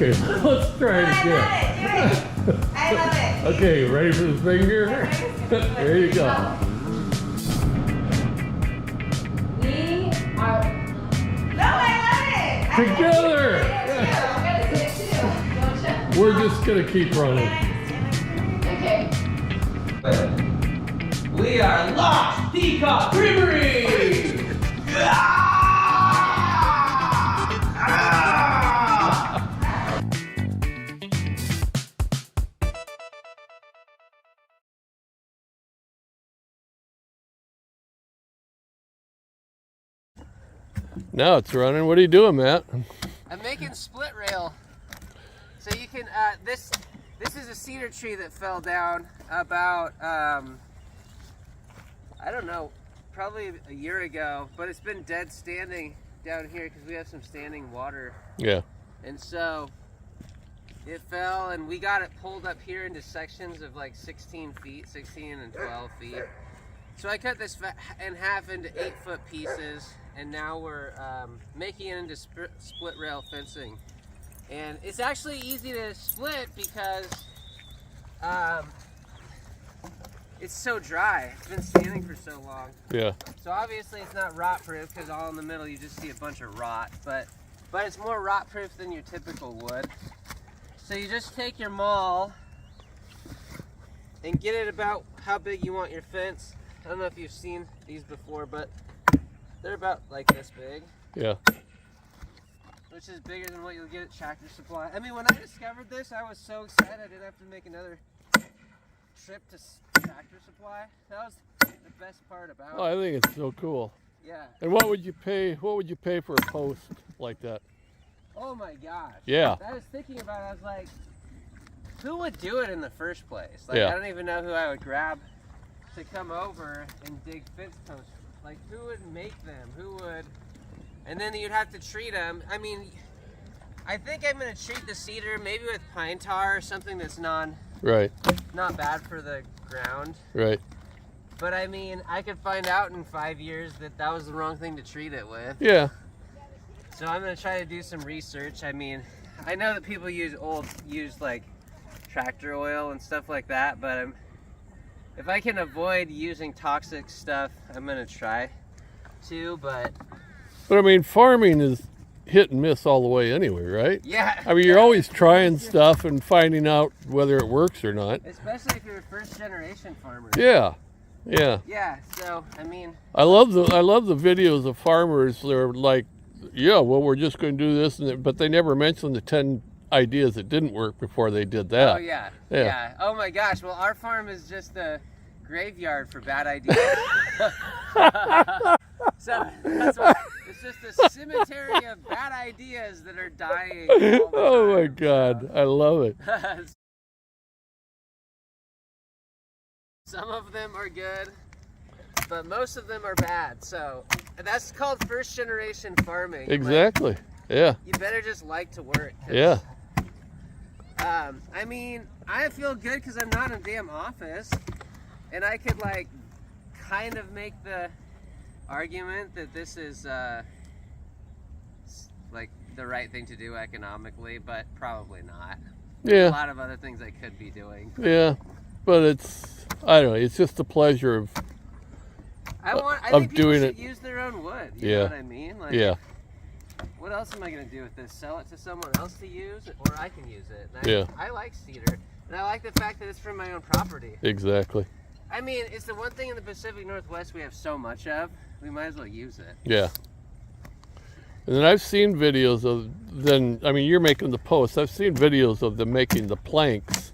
Okay, let's try it again. Do it. I love it. Okay, ready for the finger? There you go. We are. No, I love it. Together. I'm gonna do it too. Don't you? We're just gonna keep running. Okay. We are Lost Peacock Creamery! Now it's running. What are you doing, Matt? I'm making split rail. So you can, this is a cedar tree that fell down about, I don't know, probably a year ago, but it's been dead standing down here because we have some standing water. Yeah. And so it fell and we got it pulled up here into sections of like 16 feet, 16 and 12 feet. So I cut this in half into 8-foot pieces, and now we're making it into split rail fencing. And it's actually easy to split because it's so dry. It's been standing for so long. Yeah. So obviously it's not rot proof because all in the middle you just see a bunch of rot, but it's more rot proof than your typical wood. So you just take your maul and get it about how big you want your fence. I don't know if you've seen these before, but they're about like this big. Yeah. Which is bigger than what you'll get at Tractor Supply. I mean, when I discovered this, I was so excited I didn't have to make another trip to Tractor Supply. That was the best part about Oh, it. I think it's so cool. Yeah. And what would you pay? What would you pay for a post like that? Oh my gosh. Yeah. I was thinking about it. I was like, who would do it in the first place? Like, Yeah. I don't even know who I would grab to come over and dig fence posts. Like, who would make them? Who would? And then you'd have to treat them. I mean, I think I'm gonna treat the cedar maybe with pine tar or something that's Right. not bad for the ground. Right. But I mean, I could find out in 5 years that that was the wrong thing to treat it with. Yeah. So I'm gonna try to do some research. I mean, I know that people use like tractor oil and stuff like that, but if I can avoid using toxic stuff, I'm gonna try to. But I mean, farming is hit and miss all the way anyway, right? yeah, I mean, you're always trying stuff and finding out whether it works or not. especially if you're a first generation farmer. Yeah. Yeah. Yeah. So I mean, I love the videos of farmers. They're like, yeah, well, we're just going to do this, but they never mention the 10 ideas that didn't work before they did that. oh yeah, Yeah. yeah. Oh my gosh. Well, our farm is just a graveyard for bad ideas. So that's why it's just a cemetery of bad ideas that are dying. All the Oh my time, God, I love it. so. Some of them are good, but most of them are bad. So that's called first generation farming. Like, Exactly. Yeah. you better just like to work. 'Cause, Yeah. I mean, I feel good because I'm not in a damn office, and I could like kind of make the argument that this is like the right thing to do economically, but probably not. A Yeah. lot of other things I could be doing. Yeah. But it's, I don't know, it's just the pleasure of, I of think people doing should it. use their own wood. You Yeah. know what I mean? Like, yeah. what else am I gonna do with this? Sell it to someone else to use, or I can use it. And Yeah. I like cedar, and I like the fact that it's from my own property. Exactly. I mean, it's the one thing in the Pacific Northwest we have so much of. We might as well use it. Yeah. And then I've seen videos of them, I mean, you're making the posts. I've seen videos of them making the planks,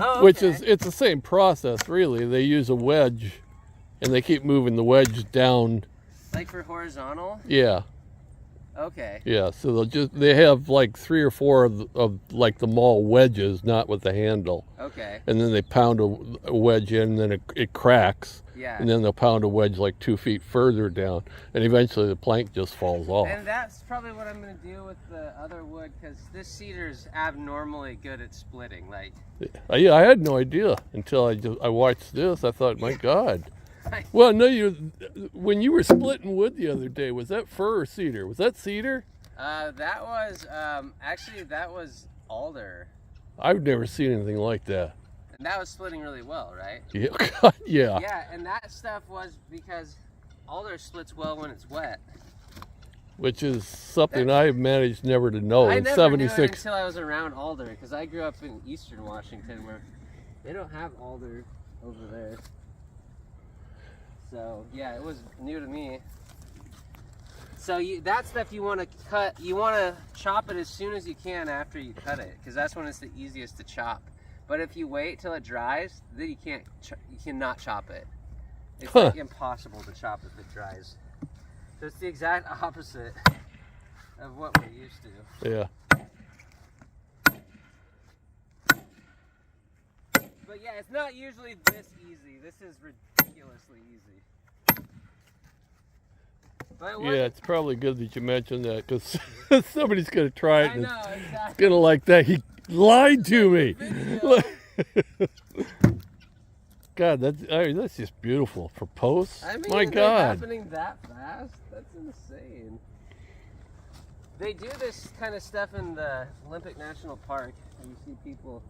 Oh, which okay. is, it's the same process, really. They use a wedge and they keep moving the wedge down. like for horizontal. Yeah. Okay. Yeah. So they have like 3 or 4 of like the mall wedges, not with the handle. Okay. And then they pound a wedge in, and then it cracks. Yeah. And then they'll pound a wedge like 2 feet further down, and eventually the plank just falls off. And that's probably what I'm gonna do with the other wood, because this cedar's abnormally good at splitting. Like, Yeah, I had no idea until I watched this. I thought, my God. Well, no, when you were splitting wood the other day, was that fir or cedar? Was that cedar? That was actually that was alder, I've never seen anything like that. and that was splitting really well, right? Yeah, God, yeah. Yeah, and that stuff was because alder splits well when it's wet. Which is something I've managed never to know. I In never 76. knew it until I was around alder, because I grew up in eastern Washington where they don't have alder over there. So yeah, it was new to me. So that stuff you want to cut, you want to chop it as soon as you can after you cut it, because that's when it's the easiest to chop. But if you wait till it dries, then you cannot chop it. It's like impossible to chop if it dries. So it's the exact opposite of what we're used to. Yeah. But yeah, it's not usually this easy. This is ridiculously easy. But Yeah, it's probably good that you mentioned that, because somebody's going to try it I and know, it's exactly. going to like that. He lied to me. God, that's just beautiful. For posts? I mean, My they're God. happening that fast? That's insane. They do this kind of stuff in the Olympic National Park. You see people,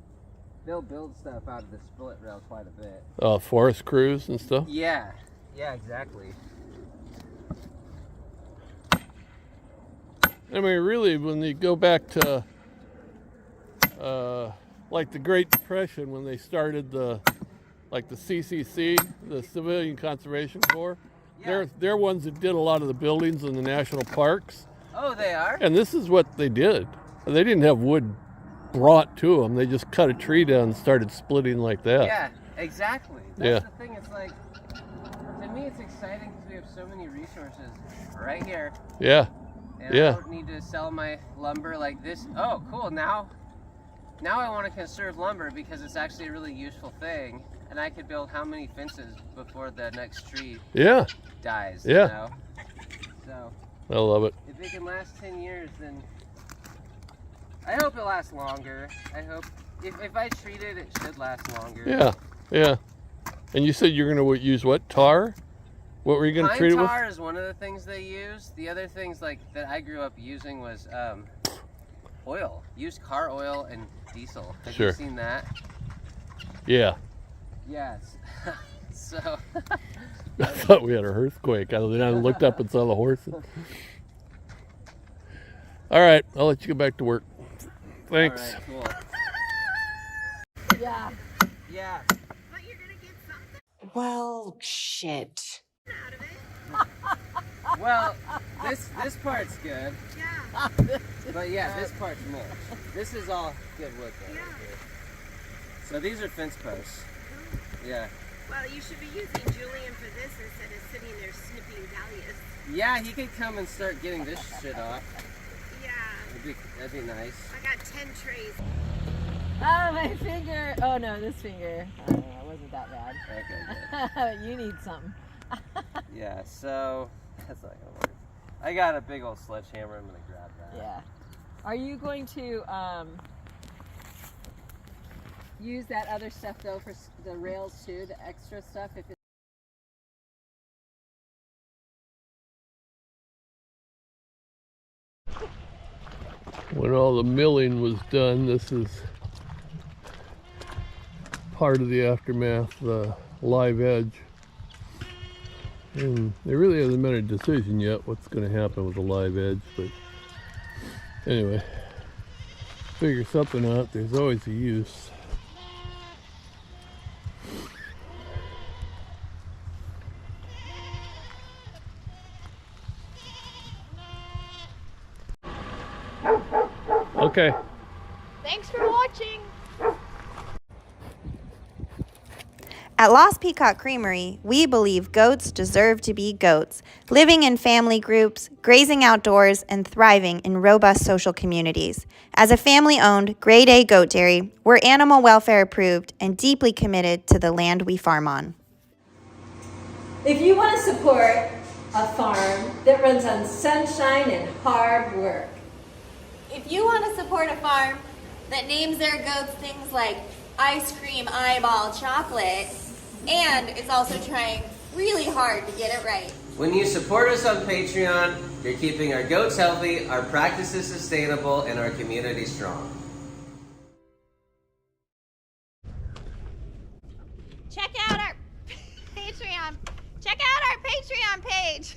they'll build stuff out of the split rail quite a bit. Forest crews and stuff? Yeah, exactly. I mean, really, when you go back to, like the Great Depression, when they started the CCC, the Civilian Conservation Corps, Yeah. they're ones that did a lot of the buildings in the national parks. Oh, they are? And this is what they did. They didn't have wood brought to them. They just cut a tree down and started splitting like that. Yeah, exactly. That's the thing. It's like, to me, it's exciting because we have so many resources right here. Yeah. And I don't need to sell my lumber like this. Oh, cool. Now I want to conserve lumber because it's actually a really useful thing. And I could build how many fences before the next tree dies, you know? So, I love it. if it can last 10 years, then I hope it lasts longer. I hope, if I treat it, it should last longer. Yeah. And you said you're going to use what? Tar? What were you going to treat it with? Pine tar is one of the things they use. The other things like that I grew up using was oil. Used car oil and diesel. Have you seen that? Yeah. Yes. So. I thought we had an earthquake. I looked up and saw the horses. All right, I'll let you get back to work. Thanks. All right, cool. Yeah. Yeah. But you're gonna get something Well, shit. out of it. Well, this part's good. Yeah. But yeah, this part's mulch. This is all good wood though, right here. So these are fence posts. Yeah. Well, you should be using Julian for this instead of sitting there snipping dahlias. Yeah, he could come and start getting this shit off. Yeah. That'd be nice. I got 10 trays. Oh, my finger. Oh, no, this finger. Oh, it wasn't that bad. Okay, good. You need something. Yeah, so that's not gonna work. I got a big old sledgehammer. I'm gonna grab that. Yeah. Are you going to use that other stuff, though, for the rails, too? The extra stuff? If it's When all the milling was done, this is part of the aftermath, the live edge. And there really hasn't been a decision yet what's going to happen with the live edge, but anyway, figure something out. There's always a use. Okay. Thanks for watching. At Lost Peacock Creamery, we believe goats deserve to be goats, living in family groups, grazing outdoors, and thriving in robust social communities. As a family-owned, grade A goat dairy, we're animal welfare approved and deeply committed to the land we farm on. If you want to support a farm that runs on sunshine and hard work, If you want to support a farm that names their goats things like ice cream eyeball chocolate and is also trying really hard to get it right. When you support us on Patreon, you're keeping our goats healthy, our practices sustainable, and our community strong. Check out our Patreon. Check out our Patreon page.